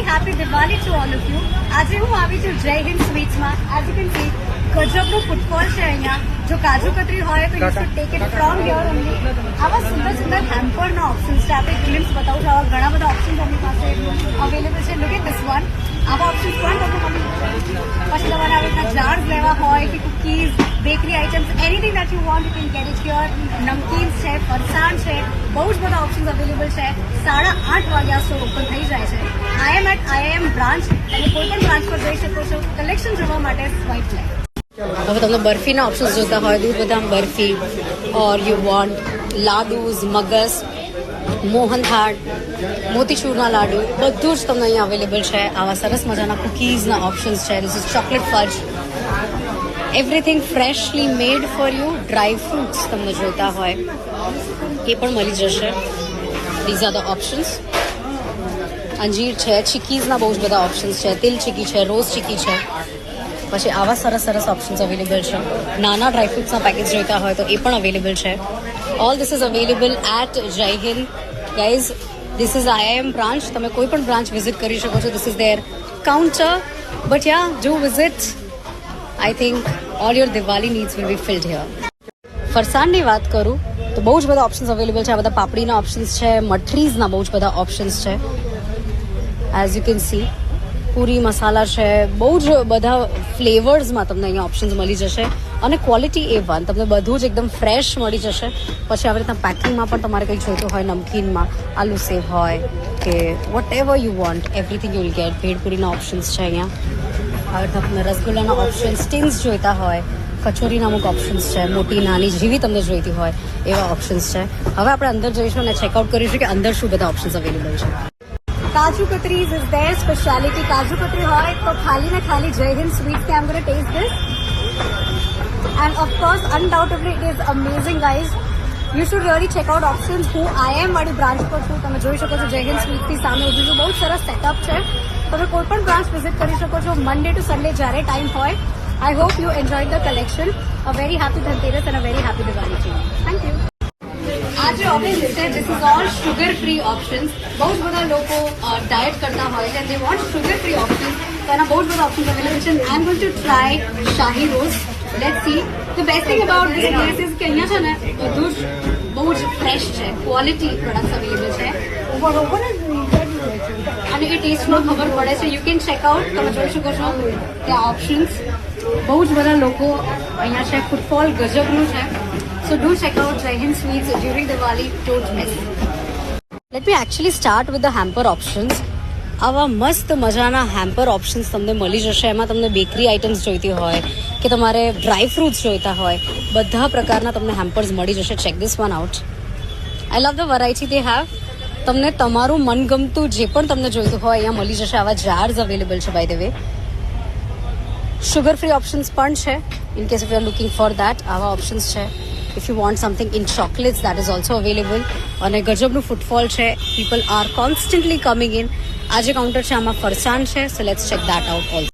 very happy Diwali to all of you. આજે હું આવી છું જય હિન્દ સ્વીટ્સમાં. As you can see, ગજબનો ફૂટફોલ છે અહીંયા. જો કાજુ કતરી હોય તો you should take it from here only. આવા સુંદર સુંદર હેમ્પરના ઓપ્શન્સ છે. આપણે ગ્લિમ્સ બતાવું છું. આવા ઘણા બધા ઓપ્શન્સ આપણી પાસે અવેલેબલ છે. Look at this one. આવા ઓપ્શન્સ પણ તમને મળી પછી તમારે આવી રીતના જાર્સ લેવા હોય કે cookies, bakery items, anything that you want you can get it here. Namkeens છે, ફરસાણ છે, બહુ જ બધા ઓપ્શન્સ અવેલેબલ છે. 8:30 વાગ્યા સ્ટોર ઓપન થઈ જાય છે. આઈ એમ એટ IIM બ્રાન્ચ. તમે કોઈ પણ બ્રાન્ચ પર જઈ શકો છો. કલેક્શન જોવા માટે સ્વાઇપ લે. હવે તમને બરફીના ઓપ્શન્સ જોતા હોય, દૂધ બદામ barfi, or you want laddoos, magas, mohanthal, મોતીચૂરના લાડુ, બધું જ તમને અહીંયા અવેલેબલ છે. આવા સરસ મજાના કુકીઝના ઓપ્શન્સ છે. This is chocolate fudge. Everything freshly made for you. Dry fruits તમને જોઈતા હોય એ પણ મળી જશે. These are the options. અંજીર છે, ચીકીઝના બહુ જ બધા ઓપ્શન્સ છે. તિલ ચીકી છે, રોઝ ચીકી છે. પછી આવા સરસ સરસ ઓપ્શન્સ અવેલેબલ છે. નાના ડ્રાયફ્રૂટ્સના પેકેજ જોઈતા હોય તો એ પણ અવેલેબલ છે. All this is available at Jai Hind. Guys, this is IIM branch. તમે કોઈ પણ બ્રાન્ચ વિઝિટ કરી શકો છો. This is there counter. But yeah, do visit. I think all your Diwali needs will be filled here. ફરસાણની વાત કરું તો બહુ જ બધા ઓપ્શન્સ અવેલેબલ છે. આ બધા પાપડીના ઓપ્શન્સ છે, મઠરીઝના બહુ જ બધા ઓપ્શન્સ છે. એઝ યુ કેન સી, પૂરી મસાલા છે, બહુ જ બધા ફ્લેવર્સમાં તમને અહીંયા ઓપ્શન્સ મળી જશે. અને ક્વોલિટી A1, તમને બધું જ એકદમ ફ્રેશ મળી જશે. પછી આવી રીતના પેકિંગમાં પણ તમારે કંઈ જોઈતું હોય, નમકીનમાં આલુ સેવ હોય કે whatever you want, everything you will get. ભેળપુરીના ઓપ્શન્સ છે અહીંયા. આવી રીતના તમને રસગુલ્લાના ઓપ્શન્સ, ટીન્સ જોઈતા હોય, કચોરીના અમુક ઓપ્શન્સ છે, મોટી નાની જેવી તમને જોઈતી હોય એવા ઓપ્શન્સ છે. હવે આપણે અંદર જઈશું અને ચેકઆઉટ કરીશું કે અંદર શું બધા ઓપ્શન્સ અવેલેબલ છે. કાજુ કતરીઝ ઇઝ ધેર સ્પેશિયાલિટી. કાજુ કતરી હોય તો ખાલી ને ખાલી જય હિન્દ સ્વીટ્સ કે આમ gonna taste this. And of course undoubtably it is amazing guys. You should really check out options. હું IIM વાળી બ્રાન્ચ પર છું. તમે જોઈ શકો છો જય હિન્દ સ્વીટ્સની સામે ઉભી છું. બહુ સરસ સેટઅપ છે. તમે કોઈ પણ બ્રાન્ચ વિઝિટ કરી શકો છો મંડે ટુ સન્ડે જ્યારે ટાઈમ હોય. I hope you enjoyed the collection. A very happy Dhanteras and a very happy Diwali to you. Thank you. आज जो ऑप्शन है, this is all sugar free options. बहुत बड़ा लोगों डाइट करता है and they want sugar free options. तो ना बहुत बड़ा options available है. I'm going to try Shahi Rose. Let's see. The best thing about this place is कि यहाँ से ना दूध बहुत fresh है, quality products available है. અને એ ટેસ્ટમાં ખબર પડે છે. You can checkout. તમે જોઈ શકો છો ત્યાં ઓપ્શન્સ. બહુ જ બધા લોકો અહીંયા છે. ફૂટફોલ ગજબનું છે. સો ડુ ચેકઆઉટ જય Hind sweets during Diwali. Don't miss. Let me actually start with the hamper options. આવા મસ્ત મજાના હેમ્પર ઓપ્શન્સ તમને મળી જશે. એમાં તમને બેકરી આઇટમ્સ જોઈતી હોય કે તમારે ડ્રાય ફ્રૂટ્સ જોઈતા હોય, બધા પ્રકારના તમને હેમ્પર્સ મળી જશે. Check this one out. I love the variety they have. તમને તમારું મનગમતું જે પણ તમને જોઈતું હોય અહીંયા મળી જશે. આવા જાર્સ અવેલેબલ છે by the way. Sugar free options પણ છે in case if you are looking for that. આવા ઓપ્શન્સ છે. If you want something in chocolates that is also available. અને ગજબનું ફૂટફોલ છે. People are constantly coming in. આ જે counter છે આમાં ફરસાણ છે. So let's check that out also.